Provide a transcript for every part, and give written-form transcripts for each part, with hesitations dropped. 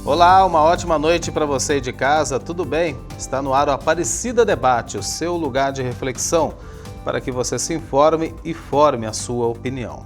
Olá, uma ótima noite para você de casa, tudo bem? Está no ar o Aparecida Debate, o seu lugar de reflexão, para que você se informe e forme a sua opinião.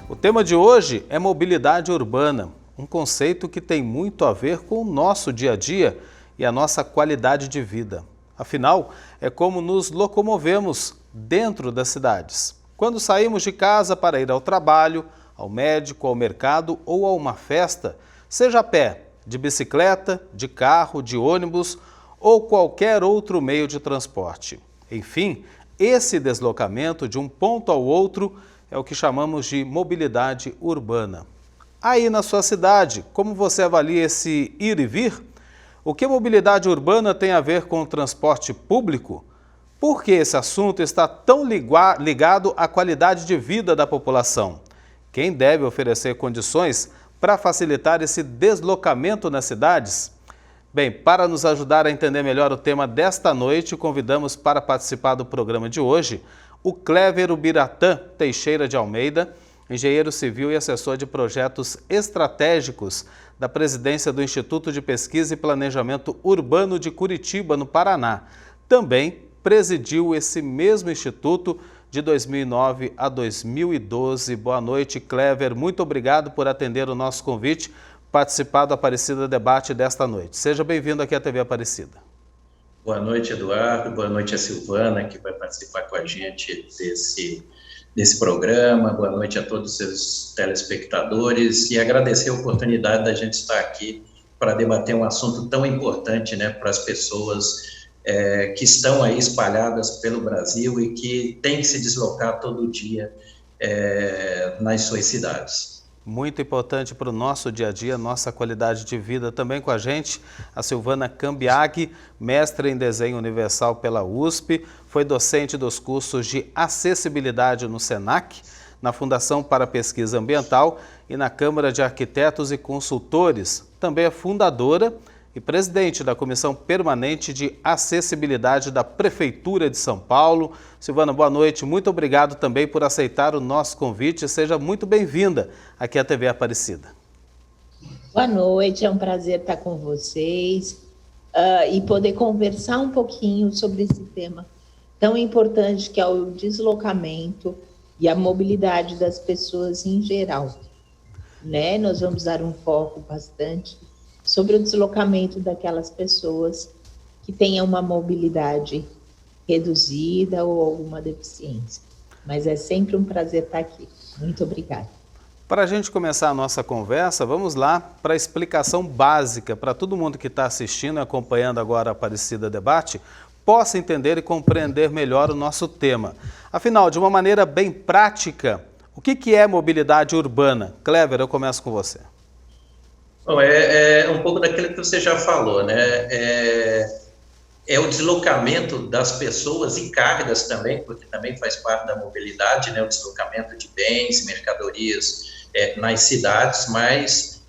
O tema de hoje é mobilidade urbana, um conceito que tem muito a ver com o nosso dia a dia e a nossa qualidade de vida. Afinal, é como nos locomovemos dentro das cidades. Quando saímos de casa para ir ao trabalho, ao médico, ao mercado ou a uma festa, seja a pé, de bicicleta, de carro, de ônibus ou qualquer outro meio de transporte. Enfim, esse deslocamento de um ponto ao outro é o que chamamos de mobilidade urbana. Aí na sua cidade, como você avalia esse ir e vir? O que mobilidade urbana tem a ver com o transporte público? Por que esse assunto está tão ligado à qualidade de vida da população? Quem deve oferecer condições para facilitar esse deslocamento nas cidades? Bem, para nos ajudar a entender melhor o tema desta noite, convidamos para participar do programa de hoje o Clever Ubiratã Teixeira de Almeida, engenheiro civil e assessor de projetos estratégicos da presidência do Instituto de Pesquisa e Planejamento Urbano de Curitiba, no Paraná. Também presidiu esse mesmo instituto de 2009 a 2012. Boa noite, Clever. Muito obrigado por atender o nosso convite, participar do Aparecida Debate desta noite. Seja bem-vindo aqui à TV Aparecida. Boa noite, Eduardo. Boa noite a Silvana, que vai participar com a gente desse programa. Boa noite a todos os seus telespectadores e agradecer a oportunidade da gente estar aqui para debater um assunto tão importante, né, para as pessoas que estão aí espalhadas pelo Brasil e que têm que se deslocar todo dia nas suas cidades. Muito importante para o nosso dia a dia, nossa qualidade de vida. Também com a gente, a Silvana Cambiaghi, mestre em desenho universal pela USP, foi docente dos cursos de acessibilidade no SENAC, na Fundação para Pesquisa Ambiental e na Câmara de Arquitetos e Consultores. Também é fundadora e presidente da Comissão Permanente de Acessibilidade da Prefeitura de São Paulo. Silvana, boa noite. Muito obrigado também por aceitar o nosso convite. Seja muito bem-vinda aqui à TV Aparecida. Boa noite, é um prazer estar com vocês e poder conversar um pouquinho sobre esse tema tão importante que é o deslocamento e a mobilidade das pessoas em geral, né? Nós vamos dar um foco bastante sobre o deslocamento daquelas pessoas que tenham uma mobilidade reduzida ou alguma deficiência. Mas é sempre um prazer estar aqui. Muito obrigada. Para a gente começar a nossa conversa, vamos lá para a explicação básica, para todo mundo que está assistindo e acompanhando agora a Aparecida Debate, possa entender e compreender melhor o nosso tema. Afinal, de uma maneira bem prática, o que é mobilidade urbana? Clever, eu começo com você. Bom, é um pouco daquilo que você já falou, né? É o deslocamento das pessoas e cargas também, porque também faz parte da mobilidade, né? O deslocamento de bens, mercadorias nas cidades, mas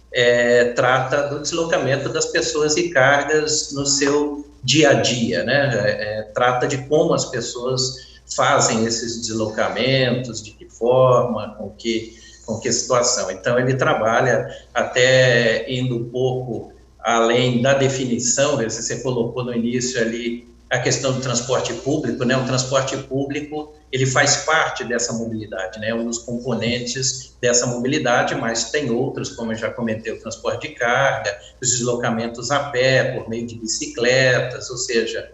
trata do deslocamento das pessoas e cargas no seu dia a dia, né? Trata de como as pessoas fazem esses deslocamentos, de que forma, com que situação. Então, ele trabalha até indo um pouco além da definição, você colocou no início ali a questão do transporte público, né? O transporte público, ele faz parte dessa mobilidade, né? Um dos componentes dessa mobilidade, mas tem outros, como eu já comentei, o transporte de carga, os deslocamentos a pé, por meio de bicicletas, ou seja,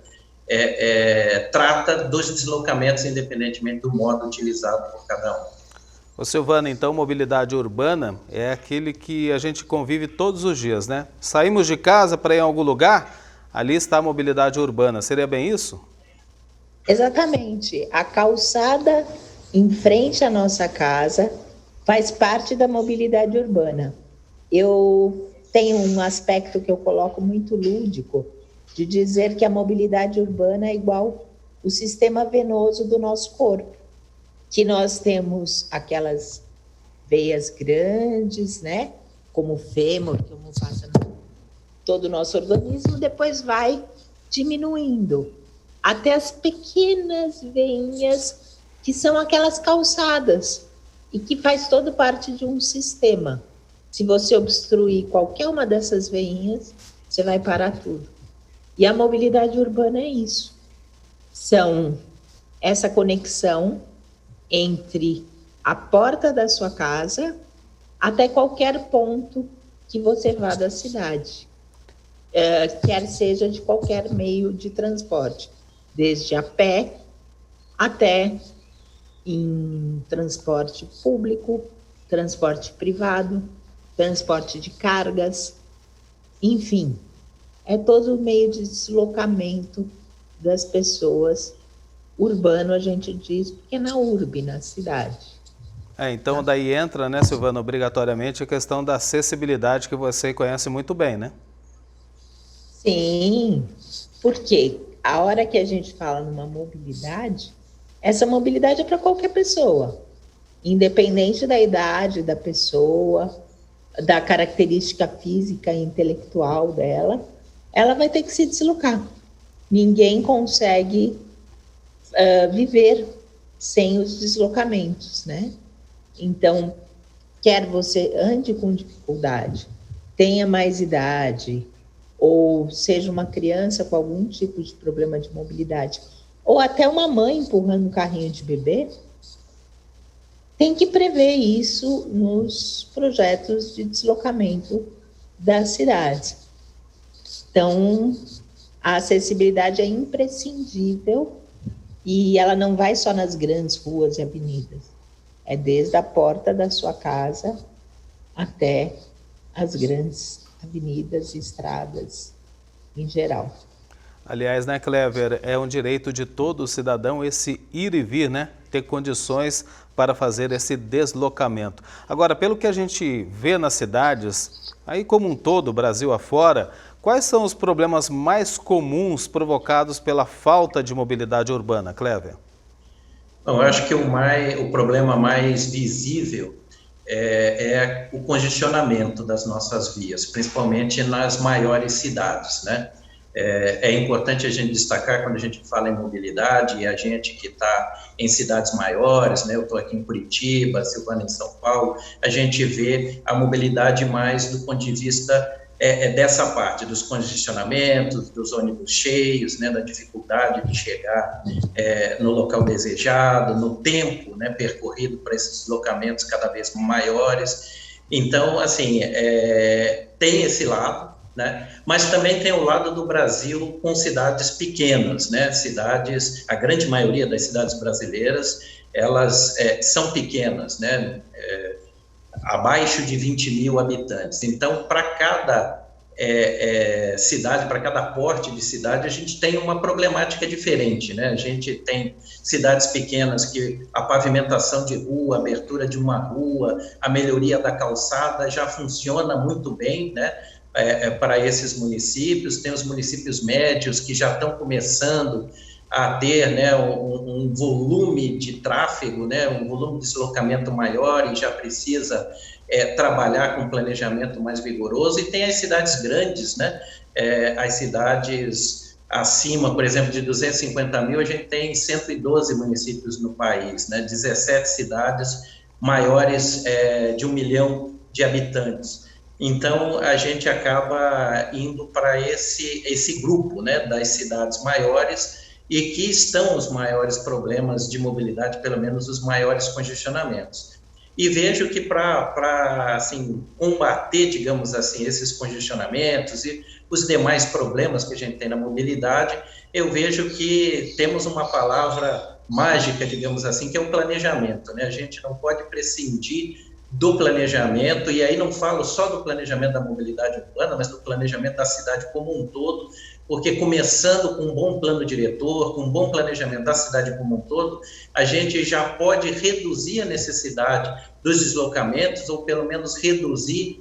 trata dos deslocamentos independentemente do modo utilizado por cada um. Ô Silvana, então mobilidade urbana é aquele que a gente convive todos os dias, né? Saímos de casa para ir em algum lugar, ali está a mobilidade urbana. Seria bem isso? Exatamente. A calçada em frente à nossa casa faz parte da mobilidade urbana. Eu tenho um aspecto que eu coloco muito lúdico, de dizer que a mobilidade urbana é igual o sistema venoso do nosso corpo, que nós temos aquelas veias grandes, né? Como o fêmur, como passa todo o nosso organismo, depois vai diminuindo até as pequenas veinhas que são aquelas calçadas e que faz toda parte de um sistema. Se você obstruir qualquer uma dessas veinhas, você vai parar tudo. E a mobilidade urbana é isso. São essa conexão entre a porta da sua casa até qualquer ponto que você vá da cidade, quer seja de qualquer meio de transporte, desde a pé até em transporte público, transporte privado, transporte de cargas, enfim, é todo o meio de deslocamento das pessoas. Urbano, a gente diz, porque é na urbe, na cidade. Então daí entra, né, Silvana, obrigatoriamente a questão da acessibilidade que você conhece muito bem, né? Sim, porque a hora que a gente fala numa mobilidade, essa mobilidade é para qualquer pessoa, independente da idade da pessoa, da característica física e intelectual dela, ela vai ter que se deslocar. Ninguém consegue viver sem os deslocamentos, né? Então, quer você ande com dificuldade, tenha mais idade, ou seja uma criança com algum tipo de problema de mobilidade, ou até uma mãe empurrando um carrinho de bebê, tem que prever isso nos projetos de deslocamento das cidades. Então, a acessibilidade é imprescindível e ela não vai só nas grandes ruas e avenidas. É desde a porta da sua casa até as grandes avenidas e estradas em geral. Aliás, né, Clever, é um direito de todo cidadão esse ir e vir, né? Ter condições para fazer esse deslocamento. Agora, pelo que a gente vê nas cidades, aí como um todo, Brasil afora, quais são os problemas mais comuns provocados pela falta de mobilidade urbana, Clever? Bom, eu acho que o problema mais visível é o congestionamento das nossas vias, principalmente nas maiores cidades, né? É importante a gente destacar, quando a gente fala em mobilidade, e a gente que está em cidades maiores, né? Eu estou aqui em Curitiba, Silvana em São Paulo, a gente vê a mobilidade mais do ponto de vista dessa parte, dos congestionamentos, dos ônibus cheios, né, da dificuldade de chegar no local desejado, no tempo, né, percorrido para esses deslocamentos cada vez maiores. Então, assim, tem esse lado, né, mas também tem o lado do Brasil com cidades pequenas, né, cidades, a grande maioria das cidades brasileiras, elas são pequenas, né, abaixo de 20 mil habitantes. Então, para cada cidade, para cada porte de cidade, a gente tem uma problemática diferente, né? A gente tem cidades pequenas que a pavimentação de rua, a abertura de uma rua, a melhoria da calçada já funciona muito bem, né? Para esses municípios. Tem os municípios médios que já estão começando a ter, né, um volume de tráfego, né, um volume de deslocamento maior e já precisa trabalhar com planejamento mais vigoroso. E tem as cidades grandes, né, as cidades acima, por exemplo, de 250 mil, a gente tem 112 municípios no país, né, 17 cidades maiores de 1 milhão de habitantes. Então, a gente acaba indo para esse grupo, né, das cidades maiores, e que estão os maiores problemas de mobilidade, pelo menos os maiores congestionamentos. E vejo que para assim, combater, digamos assim, esses congestionamentos e os demais problemas que a gente tem na mobilidade, eu vejo que temos uma palavra mágica, digamos assim, que é o planejamento, né? A gente não pode prescindir do planejamento, e aí não falo só do planejamento da mobilidade urbana, mas do planejamento da cidade como um todo, porque começando com um bom plano diretor, com um bom planejamento da cidade como um todo, a gente já pode reduzir a necessidade dos deslocamentos, ou pelo menos reduzir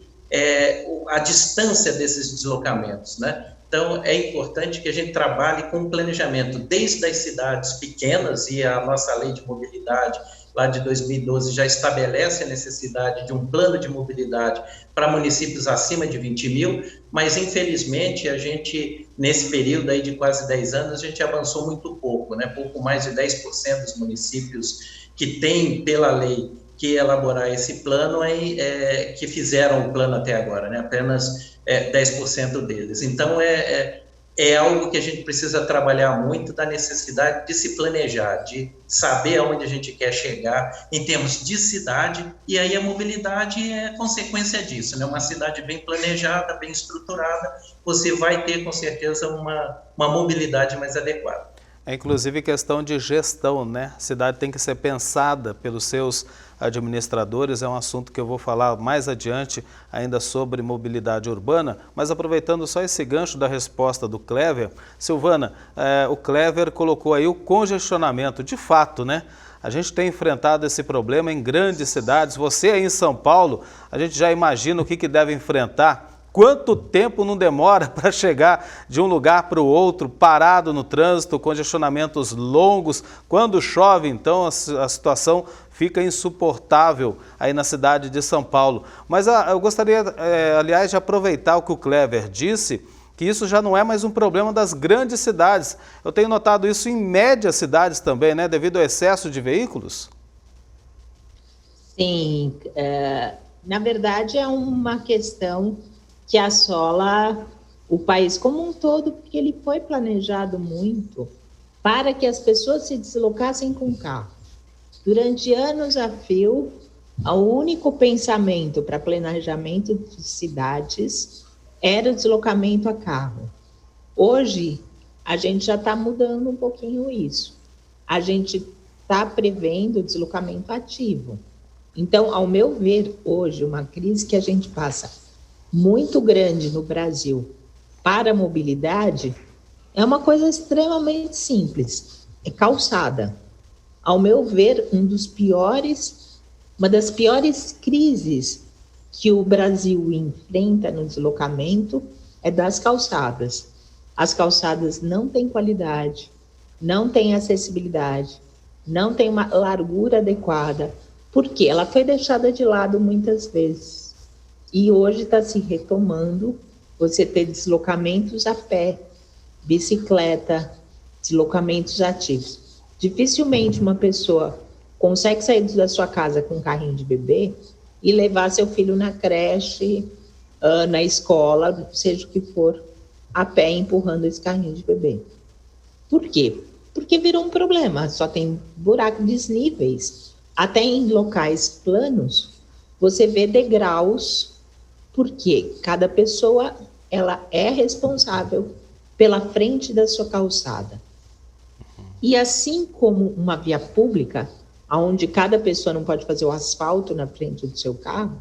a distância desses deslocamentos, né? Então, é importante que a gente trabalhe com planejamento, desde as cidades pequenas, e a nossa lei de mobilidade lá de 2012 já estabelece a necessidade de um plano de mobilidade para municípios acima de 20 mil, mas infelizmente a gente, nesse período aí de quase 10 anos, a gente avançou muito pouco, né? Pouco mais de 10% dos municípios que têm, pela lei, que elaborar esse plano que fizeram o plano até agora, né? Apenas 10% deles. Então, é algo que a gente precisa trabalhar muito, da necessidade de se planejar, de saber aonde a gente quer chegar em termos de cidade, e aí a mobilidade é consequência disso, né? Uma cidade bem planejada, bem estruturada, você vai ter com certeza uma mobilidade mais adequada. É inclusive questão de gestão, né? A cidade tem que ser pensada pelos seus administradores, é um assunto que eu vou falar mais adiante ainda sobre mobilidade urbana, mas aproveitando só esse gancho da resposta do Clever, Silvana, o Clever colocou aí o congestionamento, de fato, né? A gente tem enfrentado esse problema em grandes cidades, você aí em São Paulo, a gente já imagina o que deve enfrentar. Quanto tempo não demora para chegar de um lugar para o outro, parado no trânsito, congestionamentos longos. Quando chove, então, a situação fica insuportável aí na cidade de São Paulo. Mas eu gostaria, aliás, de aproveitar o que o Clever disse, que isso já não é mais um problema das grandes cidades. Eu tenho notado isso em médias cidades também, né, devido ao excesso de veículos. Sim, na verdade é uma questão que assola o país como um todo, porque ele foi planejado muito para que as pessoas se deslocassem com carro. Durante anos a fio, o único pensamento para planejamento de cidades era o deslocamento a carro. Hoje, a gente já está mudando um pouquinho isso. A gente está prevendo o deslocamento ativo. Então, ao meu ver, hoje, uma crise que a gente passa muito grande no Brasil para a mobilidade é uma coisa extremamente simples, é calçada. Ao meu ver, uma das piores crises que o Brasil enfrenta no deslocamento é das calçadas. As calçadas não têm qualidade, não têm acessibilidade, não têm uma largura adequada, porque ela foi deixada de lado muitas vezes. E hoje está se retomando você ter deslocamentos a pé, bicicleta, deslocamentos ativos. Dificilmente uma pessoa consegue sair da sua casa com um carrinho de bebê e levar seu filho na creche, na escola, seja o que for, a pé empurrando esse carrinho de bebê. Por quê? Porque virou um problema, só tem buraco, desníveis. Até em locais planos, você vê degraus, porque cada pessoa ela é responsável pela frente da sua calçada. E assim como uma via pública, onde cada pessoa não pode fazer o asfalto na frente do seu carro,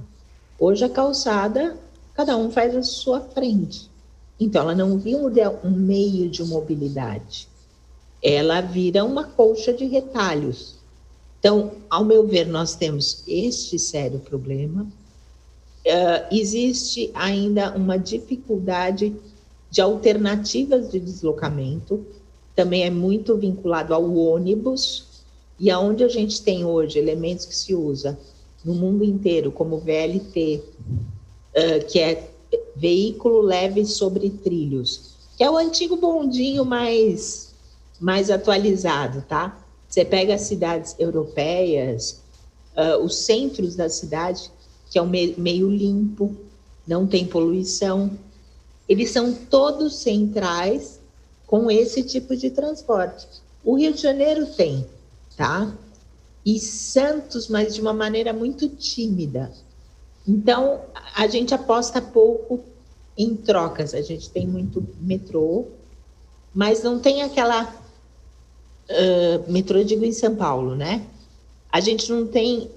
hoje a calçada, cada um faz a sua frente. Então, ela não vira um meio de mobilidade, ela vira uma colcha de retalhos. Então, ao meu ver, nós temos este sério problema. Existe ainda uma dificuldade de alternativas de deslocamento, também é muito vinculado ao ônibus, e aonde a gente tem hoje elementos que se usa no mundo inteiro, como VLT, que é veículo leve sobre trilhos, que é o antigo bondinho mais atualizado, tá? Você pega as cidades europeias, os centros da cidade, que é um meio limpo, não tem poluição, eles são todos centrais com esse tipo de transporte. O Rio de Janeiro tem, tá? E Santos, mas de uma maneira muito tímida. Então, a gente aposta pouco em trocas. A gente tem muito metrô, mas não tem aquela... metrô, eu digo em São Paulo, né? A gente não tem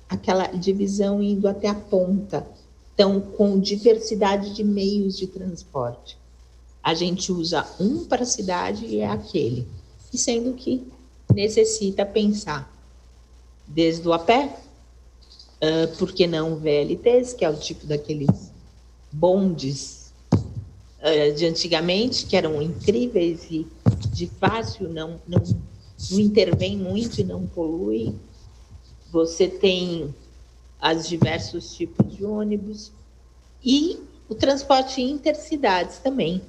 aquela divisão indo até a ponta, então, com diversidade de meios de transporte. A gente usa um para a cidade e é aquele. E sendo que necessita pensar desde o a pé, por que não VLTs, que é o tipo daqueles bondes de antigamente, que eram incríveis e de fácil, não intervém muito e não polui. Você tem os diversos tipos de ônibus e o transporte intercidades também,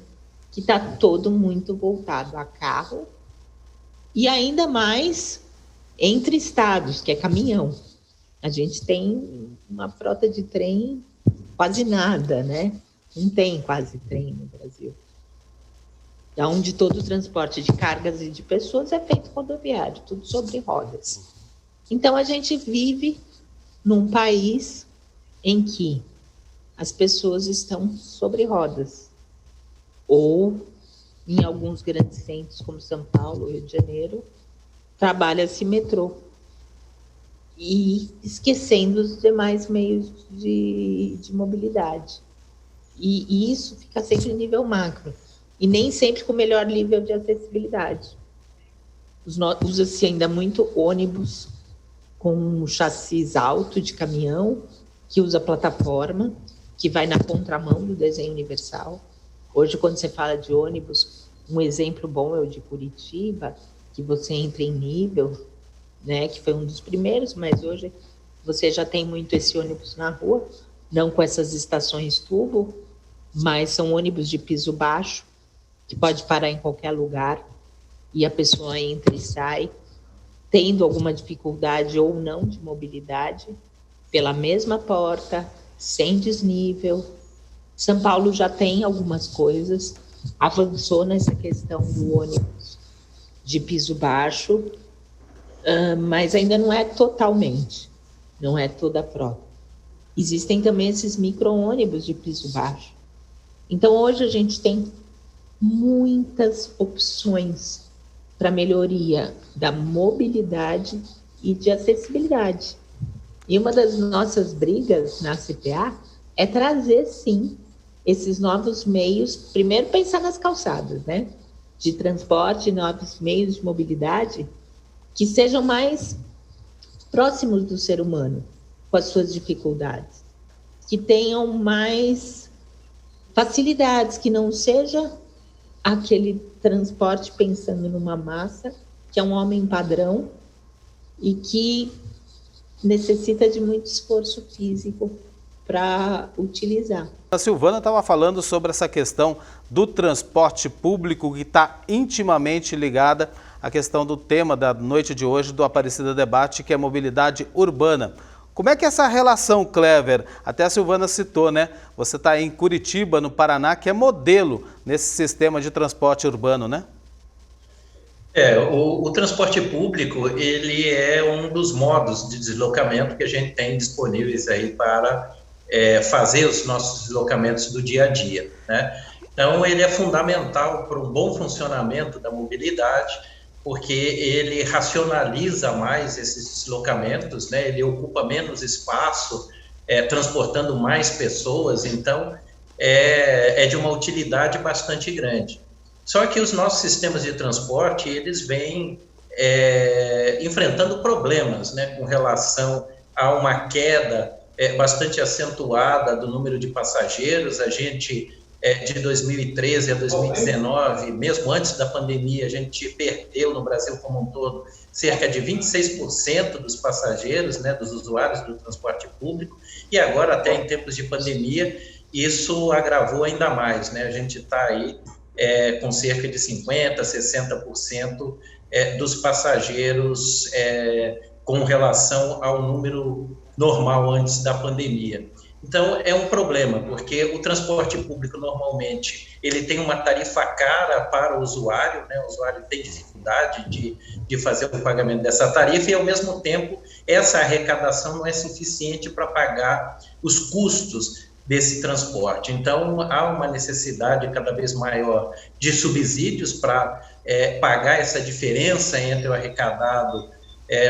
que está todo muito voltado a carro e ainda mais entre estados, que é caminhão. A gente tem uma frota de trem quase nada, né? Não tem quase trem no Brasil. Onde todo o transporte de cargas e de pessoas é feito rodoviário, tudo sobre rodas. Então, a gente vive num país em que as pessoas estão sobre rodas, ou em alguns grandes centros, como São Paulo, Rio de Janeiro, trabalha-se metrô, e esquecendo os demais meios de mobilidade. E isso fica sempre em nível macro, e nem sempre com o melhor nível de acessibilidade. Usa-se ainda muito ônibus com um chassi alto de caminhão, que usa plataforma, que vai na contramão do desenho universal. Hoje, quando você fala de ônibus, um exemplo bom é o de Curitiba, que você entra em nível, né, que foi um dos primeiros, mas hoje você já tem muito esse ônibus na rua, não com essas estações tubo, mas são ônibus de piso baixo, que pode parar em qualquer lugar, e a pessoa entra e sai, tendo alguma dificuldade ou não de mobilidade, pela mesma porta, sem desnível. São Paulo já tem algumas coisas, avançou nessa questão do ônibus de piso baixo, mas ainda não é totalmente, não é toda a frota. Existem também esses micro-ônibus de piso baixo. Então, hoje a gente tem muitas opções para melhoria da mobilidade e de acessibilidade. E uma das nossas brigas na CPA é trazer, sim, esses novos meios, primeiro pensar nas calçadas, né, de transporte, novos meios de mobilidade, que sejam mais próximos do ser humano, com as suas dificuldades, que tenham mais facilidades, que não seja aquele transporte pensando numa massa, que é um homem padrão e que necessita de muito esforço físico para utilizar. A Silvana estava falando sobre essa questão do transporte público, que está intimamente ligada à questão do tema da noite de hoje do Aparecida Debate, que é mobilidade urbana. Como é que é essa relação, Clever? Até a Silvana citou, né? Você está em Curitiba, no Paraná, que é modelo nesse sistema de transporte urbano, né? O transporte público, ele é um dos modos de deslocamento que a gente tem disponíveis aí para fazer os nossos deslocamentos do dia a dia, né? Então, ele é fundamental para um bom funcionamento da mobilidade, porque ele racionaliza mais esses deslocamentos, né? Ele ocupa menos espaço, transportando mais pessoas, então é de uma utilidade bastante grande. Só que os nossos sistemas de transporte, eles vêm enfrentando problemas, né, com relação a uma queda bastante acentuada do número de passageiros. A gente, de 2013 a 2019, mesmo antes da pandemia, a gente perdeu no Brasil como um todo cerca de 26% dos passageiros, né, dos usuários do transporte público, e agora, até em tempos de pandemia, isso agravou ainda mais, né? A gente está aí com cerca de 50%, 60% dos passageiros com relação ao número normal antes da pandemia. Então, é um problema, porque o transporte público, normalmente, ele tem uma tarifa cara para o usuário, né? O usuário tem dificuldade de fazer o pagamento dessa tarifa e, ao mesmo tempo, essa arrecadação não é suficiente para pagar os custos desse transporte. Então, há uma necessidade cada vez maior de subsídios para pagar essa diferença entre o arrecadado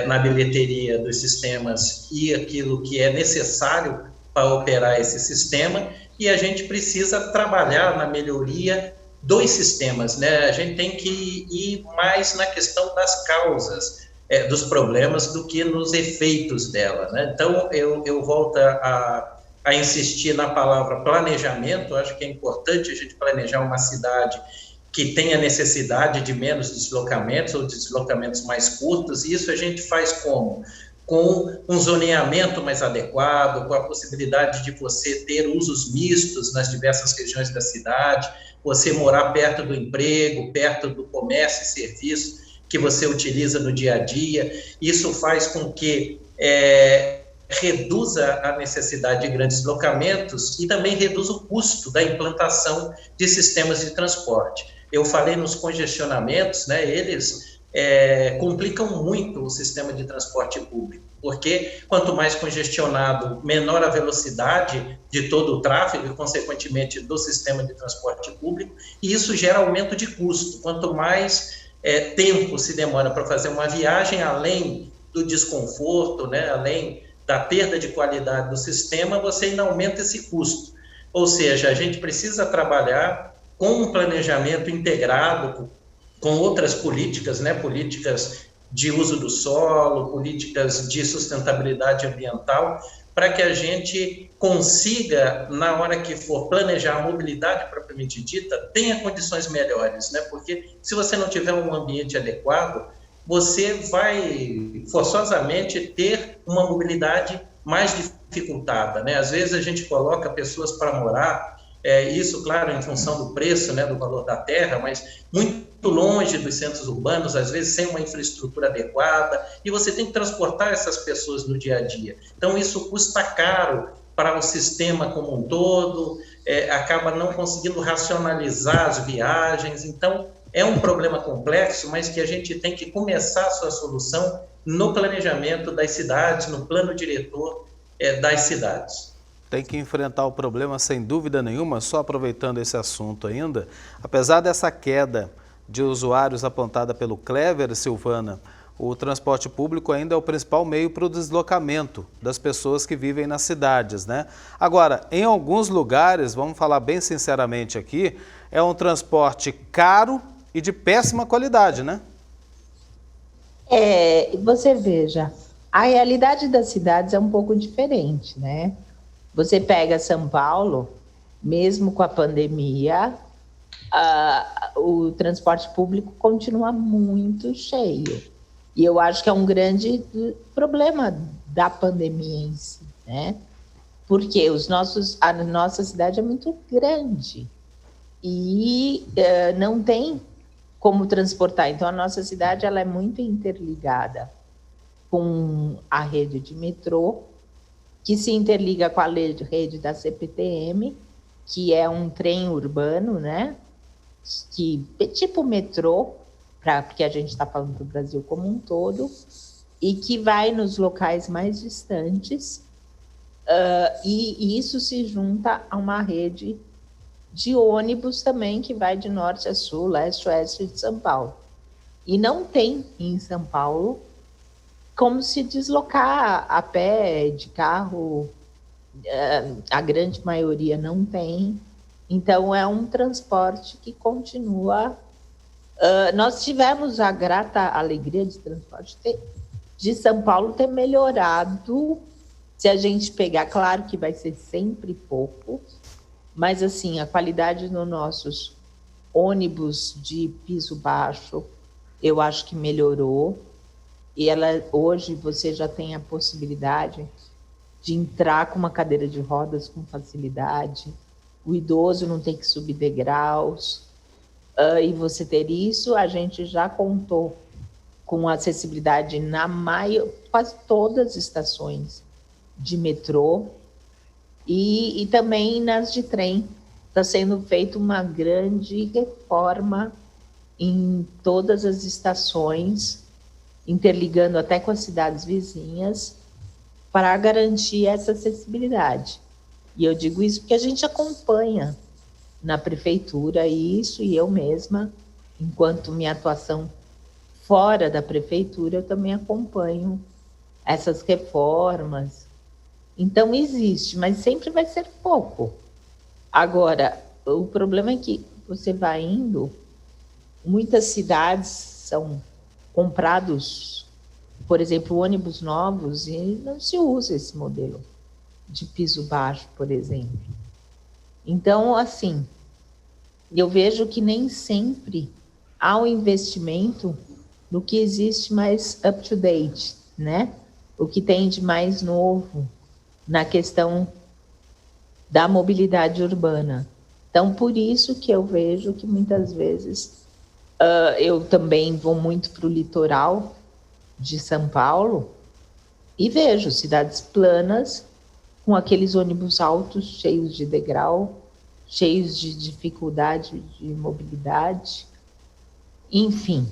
na bilheteria dos sistemas e aquilo que é necessário para operar esse sistema, e a gente precisa trabalhar na melhoria dos sistemas, né? A gente tem que ir mais na questão das causas dos problemas do que nos efeitos dela, né? Então, eu volto a insistir na palavra planejamento. Eu acho que é importante a gente planejar uma cidade que tenha necessidade de menos deslocamentos ou deslocamentos mais curtos, e isso a gente faz como? Com um zoneamento mais adequado, com a possibilidade de você ter usos mistos nas diversas regiões da cidade, você morar perto do emprego, perto do comércio e serviço que você utiliza no dia a dia. Isso faz com que reduz a necessidade de grandes deslocamentos e também reduz o custo da implantação de sistemas de transporte. Eu falei nos congestionamentos, né, eles complicam muito o sistema de transporte público, porque quanto mais congestionado, menor a velocidade de todo o tráfego e, consequentemente, do sistema de transporte público, e isso gera aumento de custo. Quanto mais tempo se demora para fazer uma viagem, além do desconforto, né, além da perda de qualidade do sistema, você ainda aumenta esse custo. Ou seja, a gente precisa trabalhar com um planejamento integrado com outras políticas, né, políticas de uso do solo, políticas de sustentabilidade ambiental, para que a gente consiga, na hora que for planejar a mobilidade propriamente dita, tenha condições melhores, né? Porque se você não tiver um ambiente adequado, você vai forçosamente ter uma mobilidade mais dificultada, né? Às vezes a gente coloca pessoas para morar, isso, claro, em função do preço, né, do valor da terra, mas muito longe dos centros urbanos, às vezes sem uma infraestrutura adequada, e você tem que transportar essas pessoas no dia a dia. Então, isso custa caro para o sistema como um todo, acaba não conseguindo racionalizar as viagens. Então, é um problema complexo, mas que a gente tem que começar a sua solução no planejamento das cidades, no plano diretor das cidades. Tem que enfrentar o problema sem dúvida nenhuma. Só aproveitando esse assunto ainda, apesar dessa queda de usuários apontada pelo Clever, Silvana, o transporte público ainda é o principal meio para o deslocamento das pessoas que vivem nas cidades, né? Agora, em alguns lugares, vamos falar bem sinceramente aqui, é um transporte caro e de péssima qualidade, né? Você veja, a realidade das cidades é um pouco diferente, né? Você pega São Paulo, mesmo com a pandemia, o transporte público continua muito cheio. E eu acho que é um grande problema da pandemia em si, né? Porque a nossa cidade é muito grande e não tem como transportar. Então, a nossa cidade ela é muito interligada com a rede de metrô, que se interliga com a rede da CPTM, que é um trem urbano, né? Que é tipo metrô, porque a gente está falando do Brasil como um todo, e que vai nos locais mais distantes, e isso se junta a uma rede de ônibus também, que vai de norte a sul, leste a oeste de São Paulo. E não tem em São Paulo como se deslocar a pé, de carro, a grande maioria não tem. Então, é um transporte que continua. Nós tivemos a grata alegria de transporte de São Paulo ter melhorado. Se a gente pegar, claro que vai ser sempre pouco, mas assim, a qualidade dos nossos ônibus de piso baixo, eu acho que melhorou. E hoje você já tem a possibilidade de entrar com uma cadeira de rodas com facilidade, o idoso não tem que subir degraus, e você ter isso, a gente já contou com acessibilidade na quase todas as estações de metrô e também nas de trem. Está sendo feita uma grande reforma em todas as estações, interligando até com as cidades vizinhas, para garantir essa acessibilidade. E eu digo isso porque a gente acompanha na prefeitura isso, e eu mesma, enquanto minha atuação fora da prefeitura, eu também acompanho essas reformas. Então, existe, mas sempre vai ser pouco. Agora, o problema é que você vai indo, muitas cidades são comprados, por exemplo, ônibus novos, e não se usa esse modelo de piso baixo, por exemplo. Então, assim, eu vejo que nem sempre há um investimento no que existe mais up-to-date, né? O que tem de mais novo na questão da mobilidade urbana. Então, por isso que eu vejo que muitas vezes eu também vou muito para o litoral de São Paulo e vejo cidades planas com aqueles ônibus altos, cheios de degrau, cheios de dificuldade de mobilidade, enfim,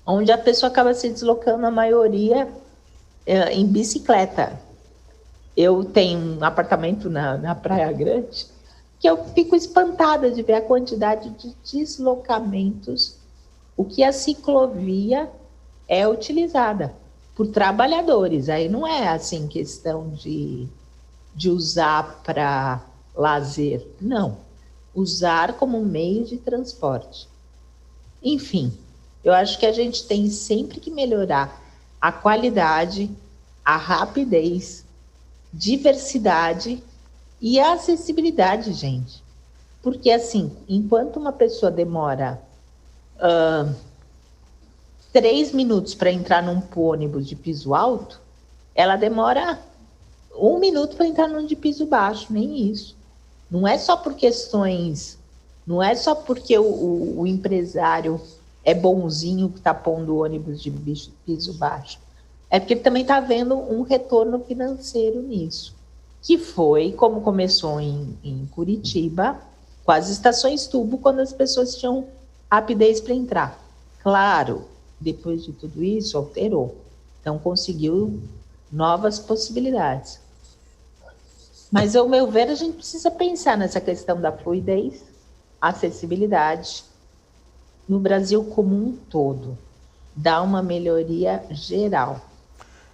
onde a pessoa acaba se deslocando, a maioria em bicicleta. Eu tenho um apartamento na Praia Grande que eu fico espantada de ver a quantidade de deslocamentos, o que a ciclovia é utilizada por trabalhadores. Aí não é assim questão de usar para lazer, não. Usar como meio de transporte. Enfim, eu acho que a gente tem sempre que melhorar a qualidade, a rapidez, diversidade e a acessibilidade, gente. Porque, assim, enquanto uma pessoa demora 3 minutos para entrar num ônibus de piso alto, ela demora 1 minuto para entrar num de piso baixo, nem isso. Não é só por questões, não é só porque o empresário é bonzinho que está pondo o ônibus de piso baixo. É porque ele também está vendo um retorno financeiro nisso, que foi como começou em Curitiba, com as estações tubo, quando as pessoas tinham rapidez para entrar. Claro, depois de tudo isso, alterou. Então, conseguiu novas possibilidades. Mas, ao meu ver, a gente precisa pensar nessa questão da fluidez, acessibilidade, no Brasil como um todo, dar uma melhoria geral.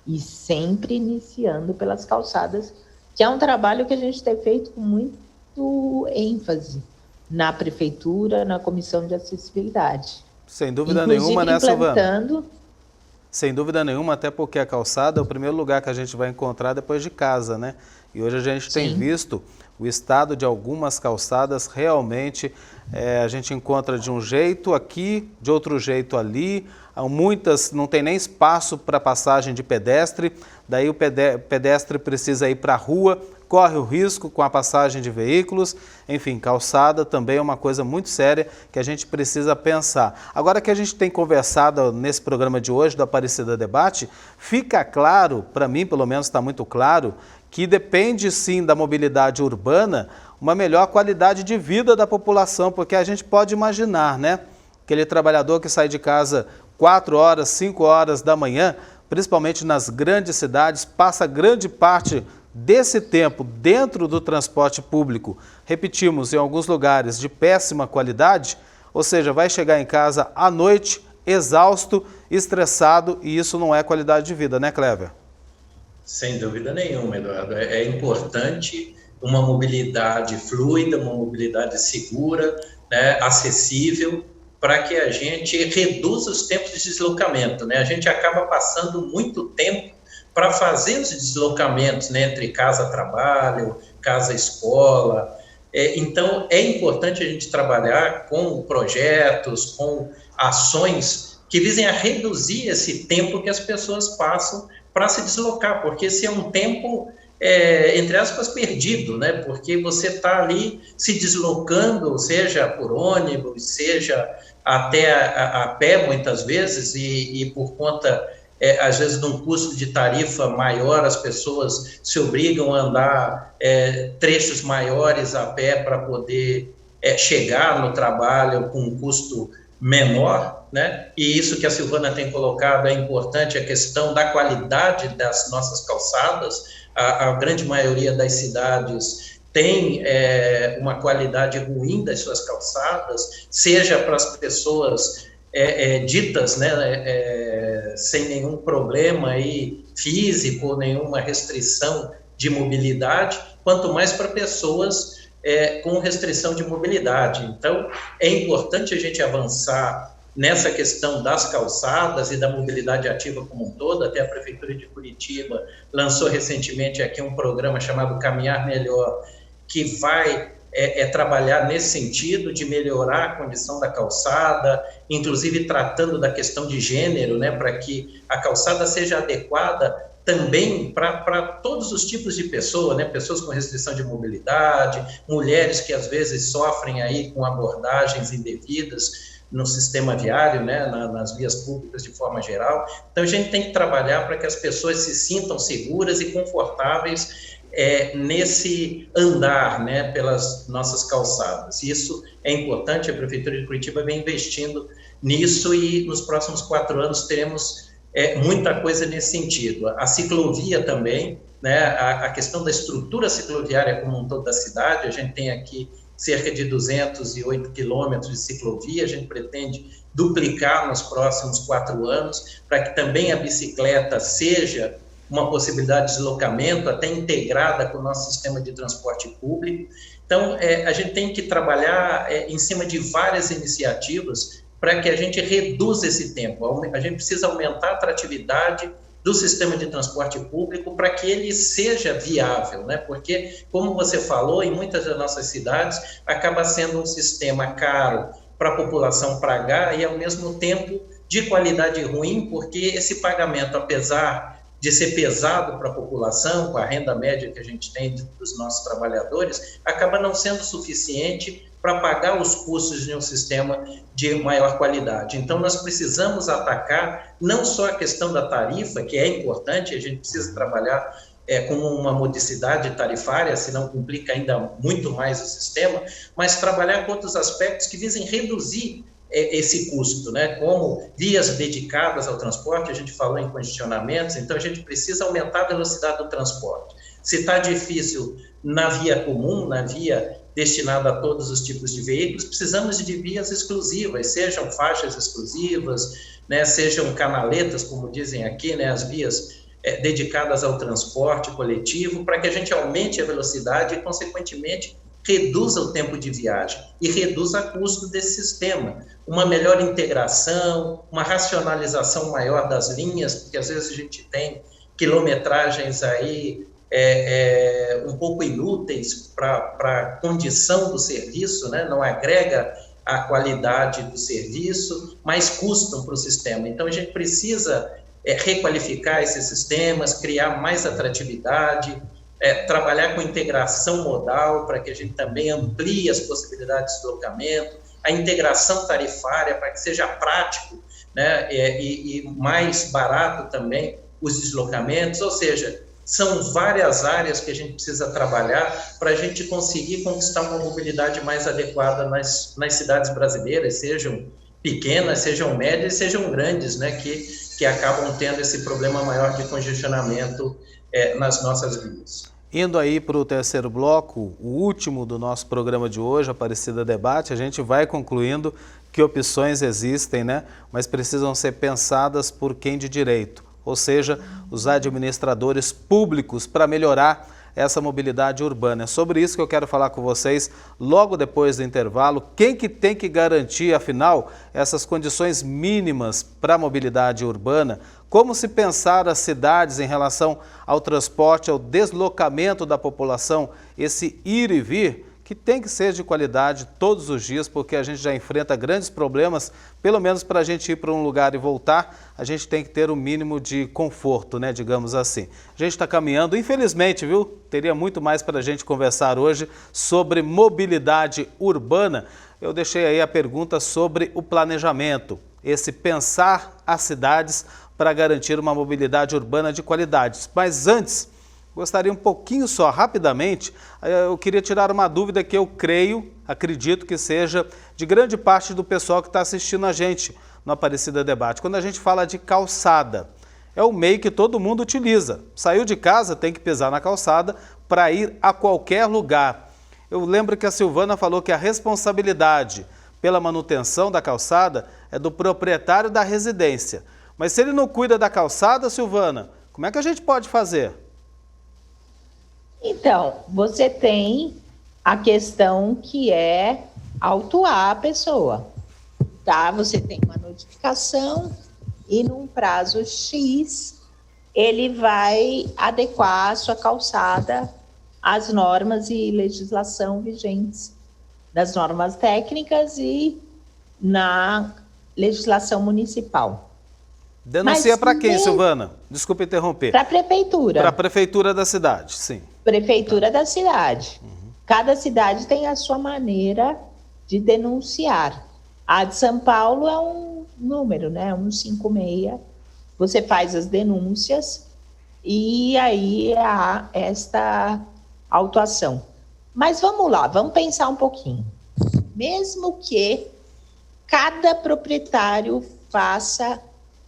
E sempre iniciando pelas calçadas, que é um trabalho que a gente tem feito com muito ênfase na prefeitura, na comissão de acessibilidade. Sem dúvida Inclusive, nenhuma, né, implantando... Silvana? Sem dúvida nenhuma, até porque a calçada é o primeiro lugar que a gente vai encontrar depois de casa, né? E hoje a gente tem visto o estado de algumas calçadas, realmente a gente encontra de um jeito aqui, de outro jeito ali, muitas não tem nem espaço para passagem de pedestre, daí o pedestre precisa ir para a rua, corre o risco com a passagem de veículos, enfim, calçada também é uma coisa muito séria que a gente precisa pensar. Agora que a gente tem conversado nesse programa de hoje do Aparecida Debate, fica claro, para mim pelo menos está muito claro, que depende sim da mobilidade urbana, uma melhor qualidade de vida da população, porque a gente pode imaginar, né? Aquele trabalhador que sai de casa 4 horas, 5 horas da manhã, principalmente nas grandes cidades, passa grande parte desse tempo dentro do transporte público, repetimos, em alguns lugares de péssima qualidade, ou seja, vai chegar em casa à noite, exausto, estressado, e isso não é qualidade de vida, né, Cléber? Sem dúvida nenhuma, Eduardo. É importante uma mobilidade fluida, uma mobilidade segura, né, acessível, para que a gente reduza os tempos de deslocamento, né? A gente acaba passando muito tempo para fazer os deslocamentos, né, entre casa-trabalho, casa-escola. Então, é importante a gente trabalhar com projetos, com ações que visem a reduzir esse tempo que as pessoas passam para se deslocar, porque esse é um tempo, entre aspas, perdido, né? Porque você está ali se deslocando, seja por ônibus, seja até a pé, muitas vezes, e por conta, às vezes, de um custo de tarifa maior, as pessoas se obrigam a andar trechos maiores a pé para poder chegar no trabalho com um custo menor, né? E isso que a Silvana tem colocado é importante, a questão da qualidade das nossas calçadas. A grande maioria das cidades tem uma qualidade ruim das suas calçadas, seja para as pessoas ditas, né, sem nenhum problema aí físico, nenhuma restrição de mobilidade, quanto mais para pessoas com restrição de mobilidade. Então, é importante a gente avançar nessa questão das calçadas e da mobilidade ativa como um todo. Até a Prefeitura de Curitiba lançou recentemente aqui um programa chamado Caminhar Melhor, que vai trabalhar nesse sentido de melhorar a condição da calçada, inclusive tratando da questão de gênero, né, para que a calçada seja adequada também para todos os tipos de pessoas, né? Pessoas com restrição de mobilidade, mulheres que às vezes sofrem aí com abordagens indevidas no sistema viário, né, nas vias públicas de forma geral. Então, a gente tem que trabalhar para que as pessoas se sintam seguras e confortáveis nesse andar, né, pelas nossas calçadas. Isso é importante, a Prefeitura de Curitiba vem investindo nisso e nos próximos 4 anos teremos muita coisa nesse sentido. A ciclovia também, né, a questão da estrutura cicloviária como um todo da cidade, a gente tem aqui cerca de 208 quilômetros de ciclovia, a gente pretende duplicar nos próximos 4 anos, para que também a bicicleta seja uma possibilidade de deslocamento, até integrada com o nosso sistema de transporte público. Então, a gente tem que trabalhar em cima de várias iniciativas para que a gente reduza esse tempo. A gente precisa aumentar a atratividade do sistema de transporte público para que ele seja viável, né? Porque, como você falou, em muitas das nossas cidades, acaba sendo um sistema caro para a população pagar e, ao mesmo tempo, de qualidade ruim, porque esse pagamento, apesar de ser pesado para a população, com a renda média que a gente tem dos nossos trabalhadores, acaba não sendo suficiente para pagar os custos de um sistema de maior qualidade. Então, nós precisamos atacar não só a questão da tarifa, que é importante, a gente precisa trabalhar com uma modicidade tarifária, senão complica ainda muito mais o sistema, mas trabalhar com outros aspectos que visem reduzir esse custo, né? Como vias dedicadas ao transporte, a gente falou em congestionamentos, então a gente precisa aumentar a velocidade do transporte. Se está difícil na via comum, na via destinada a todos os tipos de veículos, precisamos de vias exclusivas, sejam faixas exclusivas, né, sejam canaletas, como dizem aqui, né, as vias dedicadas ao transporte coletivo, para que a gente aumente a velocidade e, consequentemente, reduza o tempo de viagem e reduza o custo desse sistema. Uma melhor integração, uma racionalização maior das linhas, porque às vezes a gente tem quilometragens aí um pouco inúteis para a condição do serviço, né? Não agrega a qualidade do serviço, mas custam para o sistema. Então, a gente precisa requalificar esses sistemas, criar mais atratividade, trabalhar com integração modal para que a gente também amplie as possibilidades de deslocamento, a integração tarifária para que seja prático, né, e mais barato também os deslocamentos, ou seja, são várias áreas que a gente precisa trabalhar para a gente conseguir conquistar uma mobilidade mais adequada nas cidades brasileiras, sejam pequenas, sejam médias, sejam grandes, né, que acabam tendo esse problema maior de congestionamento nas nossas vias. Indo aí para o terceiro bloco, o último do nosso programa de hoje, Aparecida Debate, a gente vai concluindo que opções existem, né? Mas precisam ser pensadas por quem de direito, ou seja, os administradores públicos para melhorar essa mobilidade urbana. É sobre isso que eu quero falar com vocês logo depois do intervalo. Quem que tem que garantir, afinal, essas condições mínimas para a mobilidade urbana? Como se pensar as cidades em relação ao transporte, ao deslocamento da população, esse ir e vir, que tem que ser de qualidade todos os dias, porque a gente já enfrenta grandes problemas, pelo menos para a gente ir para um lugar e voltar, a gente tem que ter o mínimo de conforto, né, digamos assim. A gente está caminhando, infelizmente, viu? Teria muito mais para a gente conversar hoje sobre mobilidade urbana. Eu deixei aí a pergunta sobre o planejamento, esse pensar as cidades para garantir uma mobilidade urbana de qualidade. Mas antes, gostaria um pouquinho só, rapidamente, eu queria tirar uma dúvida que eu acredito que seja de grande parte do pessoal que está assistindo a gente no Aparecida Debate. Quando a gente fala de calçada, é o meio que todo mundo utiliza. Saiu de casa, tem que pisar na calçada para ir a qualquer lugar. Eu lembro que a Silvana falou que a responsabilidade pela manutenção da calçada é do proprietário da residência. Mas se ele não cuida da calçada, Silvana, como é que a gente pode fazer? Então, você tem a questão que é autuar a pessoa, tá? Você tem uma notificação e num prazo X, ele vai adequar a sua calçada às normas e legislação vigentes, das normas técnicas e na legislação municipal. Denuncia para quem, Silvana? Desculpa interromper. Para a prefeitura. Para a prefeitura da cidade, sim. Prefeitura da cidade. Cada cidade tem a sua maneira de denunciar. A de São Paulo é um número, né? 156. Você faz as denúncias e aí há esta autuação. Mas vamos lá, vamos pensar um pouquinho. Mesmo que cada proprietário faça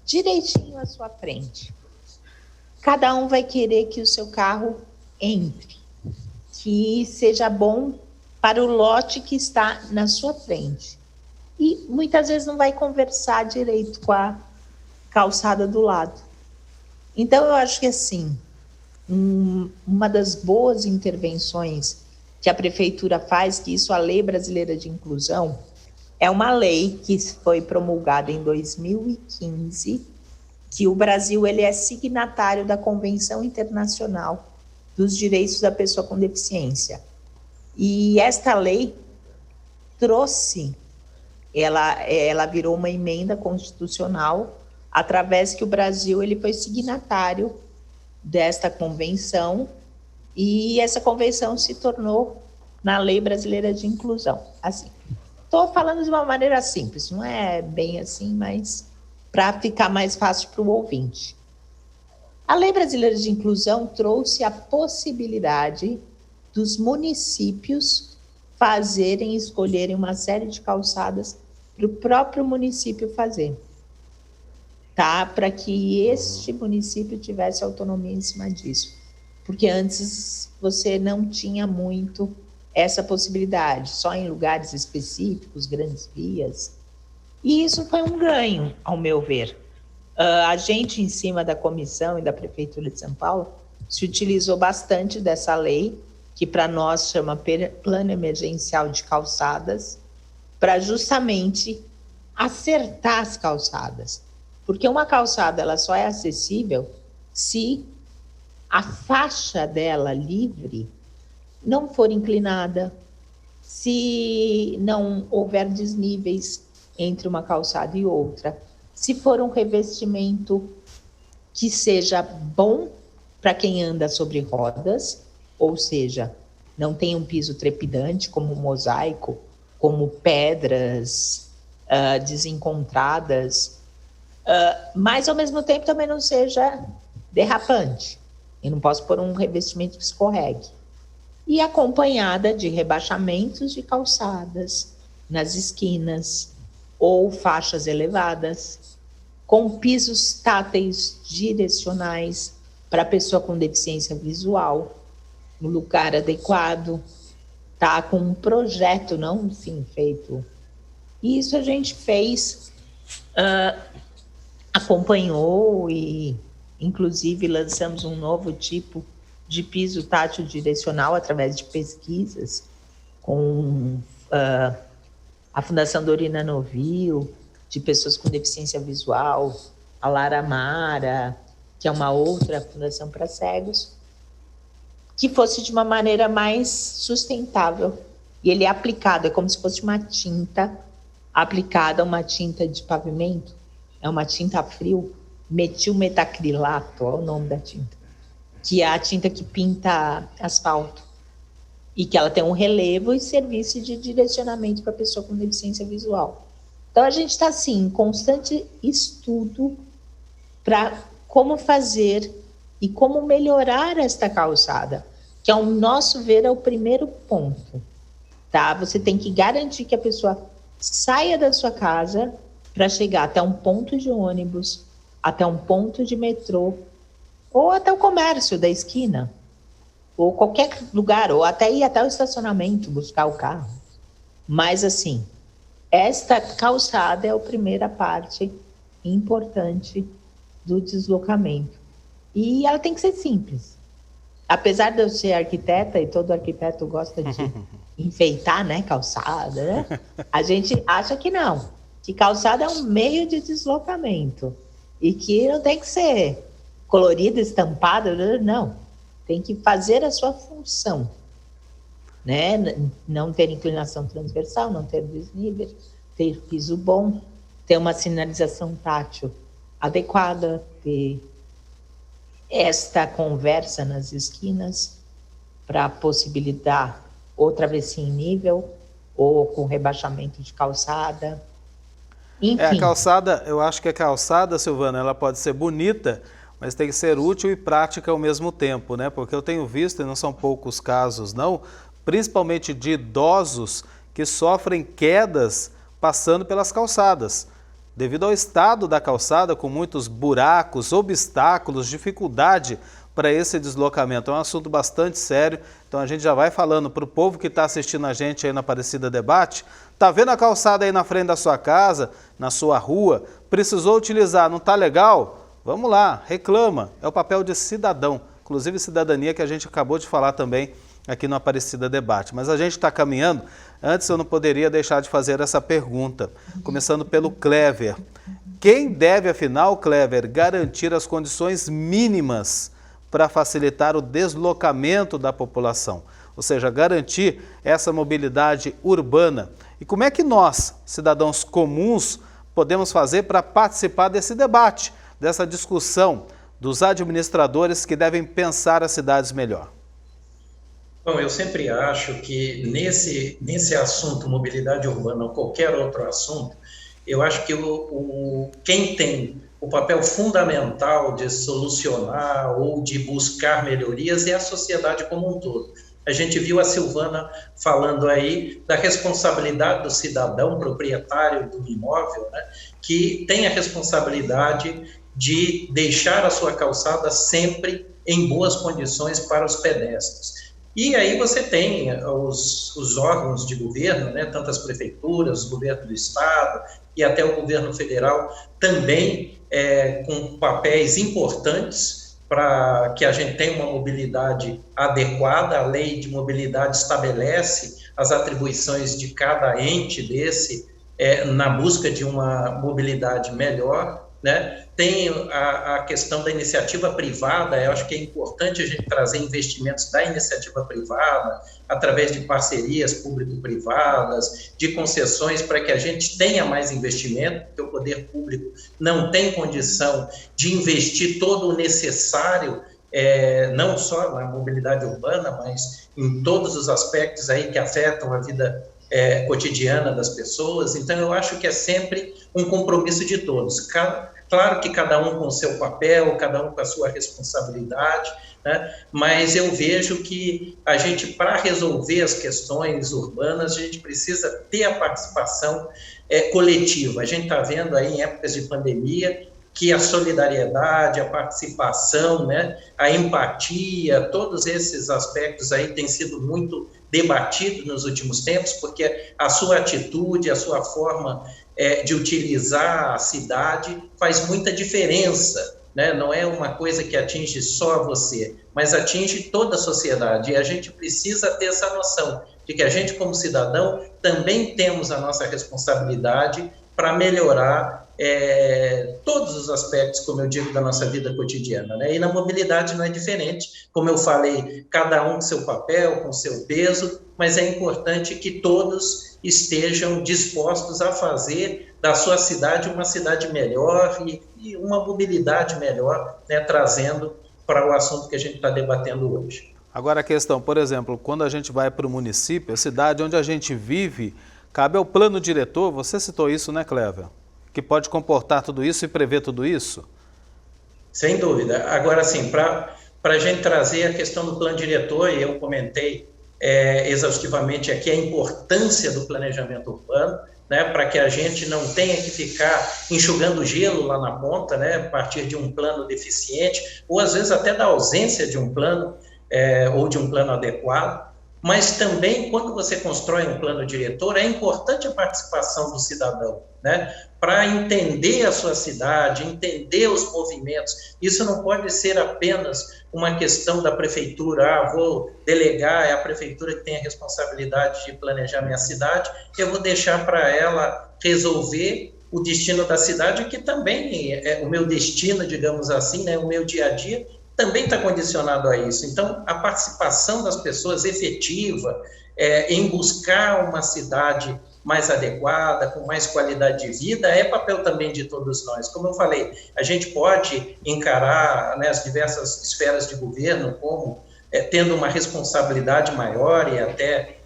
direitinho à sua frente, cada um vai querer que o seu carro entre, que seja bom para o lote que está na sua frente. E muitas vezes não vai conversar direito com a calçada do lado. Então, eu acho que, assim, uma das boas intervenções que a prefeitura faz, que isso a Lei Brasileira de Inclusão, é uma lei que foi promulgada em 2015, que o Brasil ele é signatário da Convenção Internacional dos Direitos da Pessoa com Deficiência. E esta lei trouxe, ela virou uma emenda constitucional, através que o Brasil ele foi signatário desta convenção, e essa convenção se tornou na Lei Brasileira de Inclusão. Assim, estou falando de uma maneira simples, não é bem assim, mas para ficar mais fácil para o ouvinte. A Lei Brasileira de Inclusão trouxe a possibilidade dos municípios escolherem uma série de calçadas para o próprio município fazer, tá? Para que este município tivesse autonomia em cima disso. Porque antes você não tinha muito essa possibilidade, só em lugares específicos, grandes vias. E isso foi um ganho, ao meu ver. A gente, em cima da comissão e da Prefeitura de São Paulo, se utilizou bastante dessa lei, que para nós chama Plano Emergencial de Calçadas, para justamente acertar as calçadas. Porque uma calçada ela só é acessível se a faixa dela livre não for inclinada, se não houver desníveis entre uma calçada e outra, se for um revestimento que seja bom para quem anda sobre rodas, ou seja, não tem um piso trepidante como mosaico, como pedras desencontradas, mas ao mesmo tempo também não seja derrapante. Eu não posso pôr um revestimento que escorregue. E acompanhada de rebaixamentos de calçadas nas esquinas ou faixas elevadas, com pisos táteis direcionais para a pessoa com deficiência visual, no lugar adequado, tá? Com um projeto, não sim, feito. E isso a gente fez, acompanhou e, inclusive, lançamos um novo tipo de piso tátil direcional através de pesquisas com a Fundação Dorina Novil, de pessoas com deficiência visual, a Lara Mara, que é uma outra fundação para cegos, que fosse de uma maneira mais sustentável. E ele é aplicado, é como se fosse uma tinta aplicada, uma tinta de pavimento, é uma tinta a frio, metilmetacrilato, é o nome da tinta, que é a tinta que pinta asfalto, e que ela tem um relevo e serviço de direcionamento para a pessoa com deficiência visual. Então, a gente está, assim, em constante estudo para como fazer e como melhorar esta calçada, que, ao nosso ver, é o primeiro ponto, tá? Você tem que garantir que a pessoa saia da sua casa para chegar até um ponto de ônibus, até um ponto de metrô, ou até o comércio da esquina, ou qualquer lugar, ou até ir até o estacionamento, buscar o carro. Mas, assim, esta calçada é a primeira parte importante do deslocamento. E ela tem que ser simples. Apesar de eu ser arquiteta, e todo arquiteto gosta de enfeitar, né, calçada, né? A gente acha que não, que calçada é um meio de deslocamento e que não tem que ser colorida, estampada, não. Tem que fazer a sua função, né? Não ter inclinação transversal, não ter desnível, ter piso bom, ter uma sinalização tátil adequada, ter esta conversa nas esquinas para possibilitar ou travessia em nível ou com rebaixamento de calçada, Enfim, A calçada, eu acho que a calçada, Silvana, ela pode ser bonita, mas tem que ser útil e prática ao mesmo tempo, né? Porque eu tenho visto, e não são poucos casos não, principalmente de idosos que sofrem quedas passando pelas calçadas. Devido ao estado da calçada, com muitos buracos, obstáculos, dificuldade para esse deslocamento. É um assunto bastante sério, então a gente já vai falando para o povo que está assistindo a gente aí na Aparecida Debate. Tá vendo a calçada aí na frente da sua casa, na sua rua? Precisou utilizar, não tá legal? Vamos lá, reclama. É o papel de cidadão, inclusive cidadania que a gente acabou de falar também aqui no Aparecida Debate. Mas a gente está caminhando. Antes eu não poderia deixar de fazer essa pergunta, começando pelo Clever. Quem deve, afinal, Clever, garantir as condições mínimas para facilitar o deslocamento da população? Ou seja, garantir essa mobilidade urbana. E como é que nós, cidadãos comuns, podemos fazer para participar desse debate, dessa discussão dos administradores que devem pensar as cidades melhor? Bom, eu sempre acho que nesse assunto, mobilidade urbana ou qualquer outro assunto, eu acho que quem tem o papel fundamental de solucionar ou de buscar melhorias é a sociedade como um todo. A gente viu a Silvana falando aí da responsabilidade do cidadão proprietário do imóvel, né, que tem a responsabilidade de deixar a sua calçada sempre em boas condições para os pedestres. E aí você tem os órgãos de governo, né, tanto as prefeituras, o governo do estado e até o governo federal, também com papéis importantes para que a gente tenha uma mobilidade adequada. A lei de mobilidade estabelece as atribuições de cada ente desse na busca de uma mobilidade melhor, né? Tem a questão da iniciativa privada. Eu acho que é importante a gente trazer investimentos da iniciativa privada, através de parcerias público-privadas, de concessões, para que a gente tenha mais investimento, porque o poder público não tem condição de investir todo o necessário, não só na mobilidade urbana, mas em todos os aspectos aí que afetam a vida cotidiana das pessoas. Então, eu acho que é sempre um compromisso de todos. Claro que cada um com o seu papel, cada um com a sua responsabilidade, né? Mas eu vejo que a gente, para resolver as questões urbanas, a gente precisa ter a participação coletiva. A gente está vendo aí em épocas de pandemia que a solidariedade, a participação, né, a empatia, todos esses aspectos aí têm sido muito debatidos nos últimos tempos, porque a sua atitude, a sua forma de utilizar a cidade faz muita diferença, né? Não é uma coisa que atinge só você, mas atinge toda a sociedade, e a gente precisa ter essa noção de que a gente, como cidadão, também temos a nossa responsabilidade para melhorar todos os aspectos, como eu digo, da nossa vida cotidiana, né? E na mobilidade não é diferente. Como eu falei, cada um com seu papel, com seu peso, mas é importante que todos estejam dispostos a fazer da sua cidade uma cidade melhor e uma mobilidade melhor, né, trazendo para o assunto que a gente está debatendo hoje. Agora a questão, por exemplo, quando a gente vai para o município, a cidade onde a gente vive, cabe ao plano diretor, você citou isso, né, Clever? Que pode comportar tudo isso e prever tudo isso? Sem dúvida. Agora, sim, para a gente trazer a questão do plano diretor, e eu comentei exaustivamente aqui a importância do planejamento urbano, né, para que a gente não tenha que ficar enxugando gelo lá na ponta, né, a partir de um plano deficiente, ou às vezes até da ausência de um plano ou de um plano adequado. Mas também, quando você constrói um plano diretor, é importante a participação do cidadão, né? Para entender a sua cidade, entender os movimentos. Isso não pode ser apenas uma questão da prefeitura. Vou delegar, é a prefeitura que tem a responsabilidade de planejar minha cidade, eu vou deixar para ela resolver o destino da cidade, que também é o meu destino, digamos assim, né? O meu dia a dia também está condicionado a isso. Então, a participação das pessoas efetiva em buscar uma cidade mais adequada, com mais qualidade de vida, é papel também de todos nós. Como eu falei, a gente pode encarar, né, as diversas esferas de governo como tendo uma responsabilidade maior e até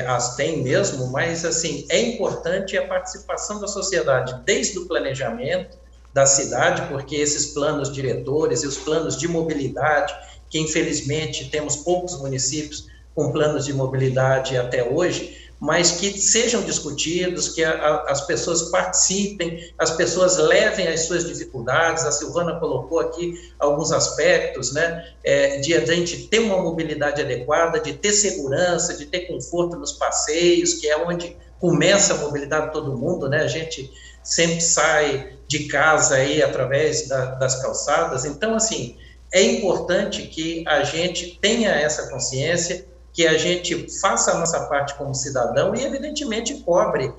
as têm mesmo, mas assim, é importante a participação da sociedade, desde o planejamento da cidade, porque esses planos diretores e os planos de mobilidade, que infelizmente temos poucos municípios com planos de mobilidade até hoje, mas que sejam discutidos, que as pessoas participem, as pessoas levem as suas dificuldades. A Silvana colocou aqui alguns aspectos, né, de a gente ter uma mobilidade adequada, de ter segurança, de ter conforto nos passeios, que é onde começa a mobilidade de todo mundo, né, a gente sempre sai de casa aí através das calçadas. Então, assim, é importante que a gente tenha essa consciência, que a gente faça a nossa parte como cidadão e, evidentemente, cobre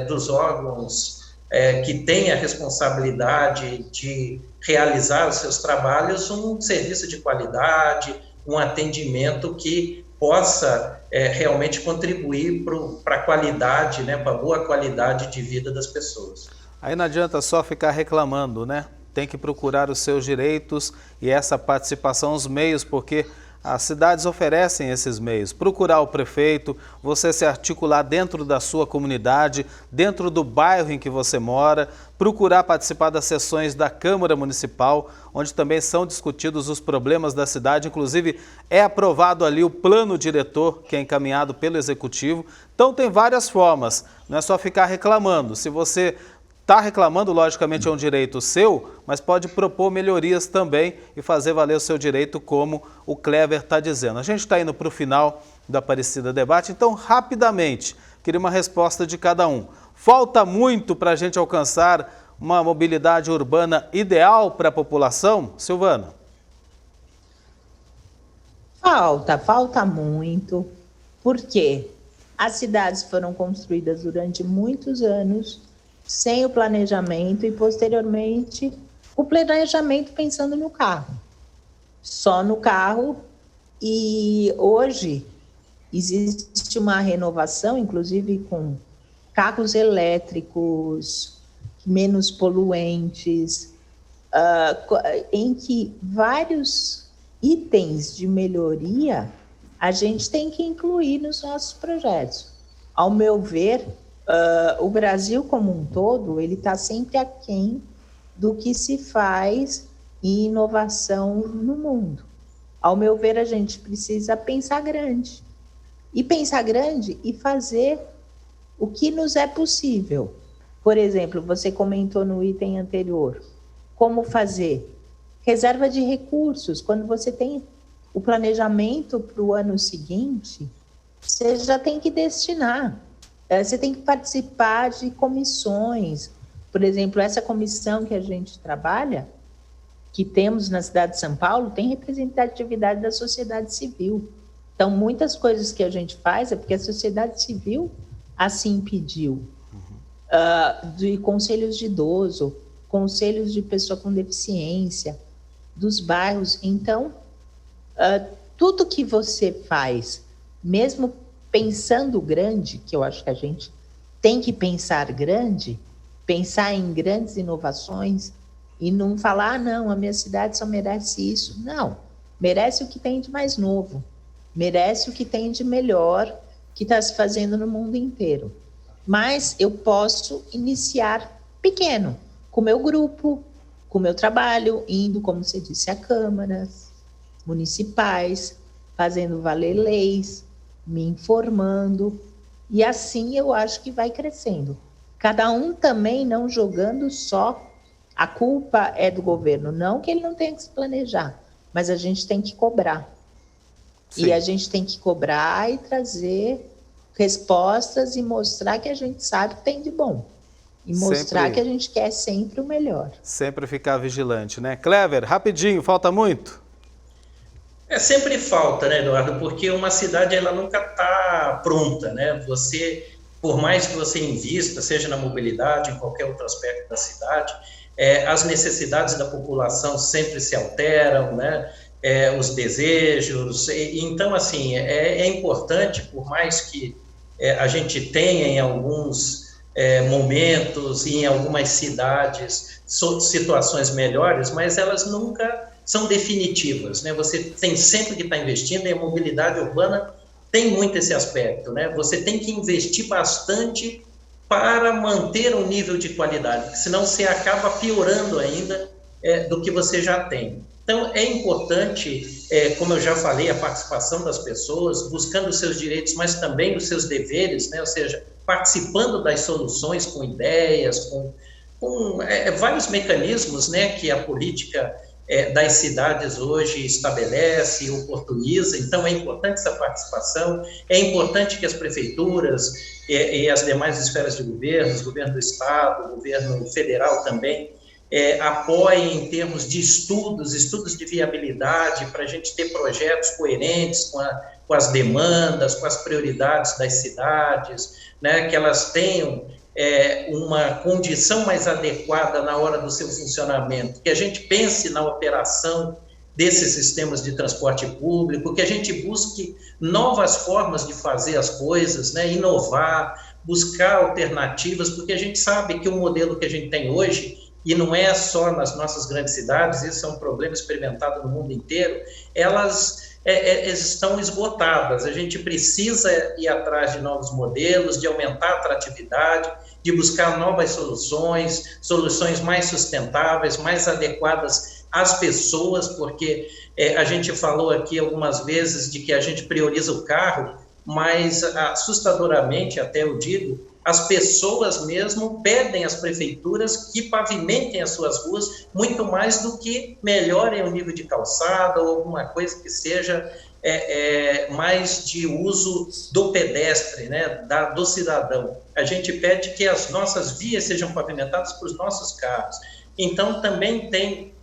dos órgãos que têm a responsabilidade de realizar os seus trabalhos um serviço de qualidade, um atendimento que possa realmente contribuir para a qualidade, né, para a boa qualidade de vida das pessoas. Aí não adianta só ficar reclamando, né? Tem que procurar os seus direitos e essa participação, os meios, porque as cidades oferecem esses meios. Procurar o prefeito, você se articular dentro da sua comunidade, dentro do bairro em que você mora, procurar participar das sessões da Câmara Municipal, onde também são discutidos os problemas da cidade. Inclusive, é aprovado ali o plano diretor, que é encaminhado pelo Executivo. Então, tem várias formas, não é só ficar reclamando. Se você está reclamando, logicamente é um direito seu, mas pode propor melhorias também e fazer valer o seu direito, como o Clever está dizendo. A gente está indo para o final do Aparecida Debate, então, rapidamente, queria uma resposta de cada um. Falta muito para a gente alcançar uma mobilidade urbana ideal para a população? Silvana? Falta muito, porque as cidades foram construídas durante muitos anos sem o planejamento e, posteriormente, o planejamento pensando no carro. Só no carro. E hoje existe uma renovação, inclusive com carros elétricos, menos poluentes, em que vários itens de melhoria a gente tem que incluir nos nossos projetos. Ao meu ver, o Brasil como um todo, ele está sempre aquém do que se faz em inovação no mundo. Ao meu ver, a gente precisa pensar grande. E pensar grande e fazer o que nos é possível. Por exemplo, você comentou no item anterior, como fazer reserva de recursos. Quando você tem o planejamento para o ano seguinte, você já tem que destinar. Você tem que participar de comissões. Por exemplo, essa comissão que a gente trabalha, que temos na cidade de São Paulo, tem representatividade da sociedade civil. Então, muitas coisas que a gente faz é porque a sociedade civil assim pediu. De conselhos de idoso, conselhos de pessoa com deficiência, dos bairros. Então, tudo que você faz, mesmo pensando grande, que eu acho que a gente tem que pensar grande, pensar em grandes inovações e não falar, não, a minha cidade só merece isso. Não, merece o que tem de mais novo, merece o que tem de melhor que está se fazendo no mundo inteiro. Mas eu posso iniciar pequeno, com o meu grupo, com o meu trabalho, indo, como você disse, a câmaras municipais, fazendo valer leis, me informando, e assim eu acho que vai crescendo. Cada um também não jogando só, a culpa é do governo, não que ele não tenha que se planejar, mas a gente tem que cobrar. Sim. E a gente tem que cobrar e trazer respostas e mostrar que a gente sabe que tem de bom. E mostrar que a gente quer sempre o melhor. Sempre ficar vigilante, né? Clever, rapidinho, falta muito? Sempre falta, né, Eduardo? Porque uma cidade, ela nunca está pronta, né? Você, por mais que você invista, seja na mobilidade, em qualquer outro aspecto da cidade, as necessidades da população sempre se alteram, né? Os desejos. Então, assim, é importante, por mais que a gente tenha em alguns momentos e em algumas cidades situações melhores, mas elas nunca são definitivas, né? Você tem sempre que estar investindo em mobilidade urbana, tem muito esse aspecto, né? Você tem que investir bastante para manter um nível de qualidade, senão você acaba piorando ainda do que você já tem. Então, é importante, como eu já falei, a participação das pessoas, buscando os seus direitos, mas também os seus deveres, né? Ou seja, participando das soluções com ideias, com vários mecanismos, né, que a política das cidades hoje estabelece e oportuniza. Então, é importante essa participação, é importante que as prefeituras e as demais esferas de governo, governo do Estado, governo federal também, apoiem em termos de estudos de viabilidade, para a gente ter projetos coerentes com as demandas, com as prioridades das cidades, né, que elas tenham uma condição mais adequada na hora do seu funcionamento, que a gente pense na operação desses sistemas de transporte público, que a gente busque novas formas de fazer as coisas, né, inovar, buscar alternativas, porque a gente sabe que o modelo que a gente tem hoje, e não é só nas nossas grandes cidades, isso é um problema experimentado no mundo inteiro, elas estão esgotadas. A gente precisa ir atrás de novos modelos, de aumentar a atratividade, de buscar novas soluções mais sustentáveis, mais adequadas às pessoas, porque a gente falou aqui algumas vezes de que a gente prioriza o carro, mas assustadoramente, até eu digo, as pessoas mesmo pedem às prefeituras que pavimentem as suas ruas muito mais do que melhorem o nível de calçada ou alguma coisa que seja mais de uso do pedestre, né, do cidadão. A gente pede que as nossas vias sejam pavimentadas para os nossos carros. Então, também tem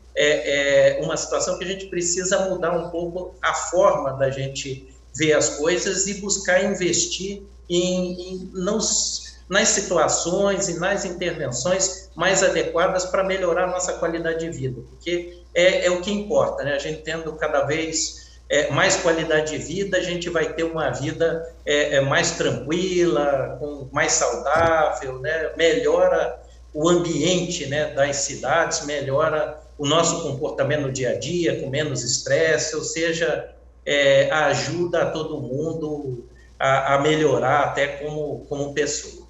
uma situação que a gente precisa mudar um pouco a forma da gente ver as coisas e buscar investir nas situações e nas intervenções mais adequadas para melhorar a nossa qualidade de vida, porque é o que importa, né? A gente tendo cada vez mais qualidade de vida, a gente vai ter uma vida mais tranquila, mais saudável, né? Melhora o ambiente, né, das cidades, melhora o nosso comportamento no dia a dia, com menos estresse, ou seja, ajuda a todo mundo a melhorar até como pessoa.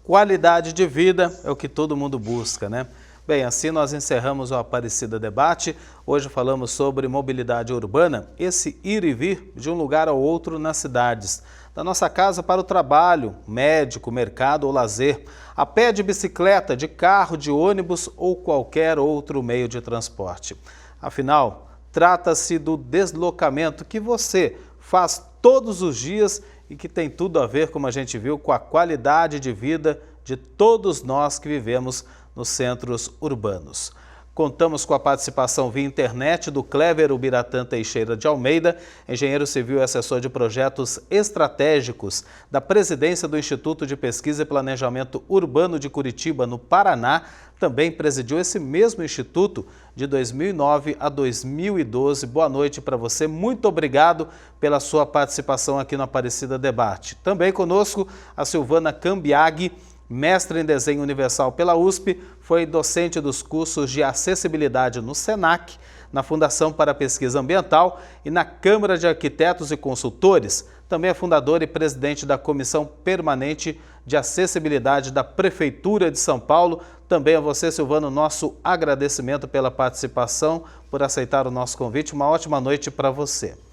Qualidade de vida é o que todo mundo busca, né? Bem, assim nós encerramos o Aparecida Debate. Hoje falamos sobre mobilidade urbana, esse ir e vir de um lugar ao outro nas cidades. Da nossa casa para o trabalho, médico, mercado ou lazer, a pé, de bicicleta, de carro, de ônibus ou qualquer outro meio de transporte. Afinal, trata-se do deslocamento que você faz todos os dias e que tem tudo a ver, como a gente viu, com a qualidade de vida de todos nós que vivemos nos centros urbanos. Contamos com a participação via internet do Clever Ubiratã Teixeira de Almeida, engenheiro civil e assessor de projetos estratégicos da presidência do Instituto de Pesquisa e Planejamento Urbano de Curitiba, no Paraná. Também presidiu esse mesmo instituto de 2009 a 2012. Boa noite para você, muito obrigado pela sua participação aqui no Aparecida Debate. Também conosco a Silvana Cambiaghi, mestre em desenho universal pela USP, foi docente dos cursos de acessibilidade no SENAC, na Fundação para a Pesquisa Ambiental e na Câmara de Arquitetos e Consultores. Também é fundadora e presidente da Comissão Permanente de Acessibilidade da Prefeitura de São Paulo. Também a você, Silvano, nosso agradecimento pela participação, por aceitar o nosso convite. Uma ótima noite para você.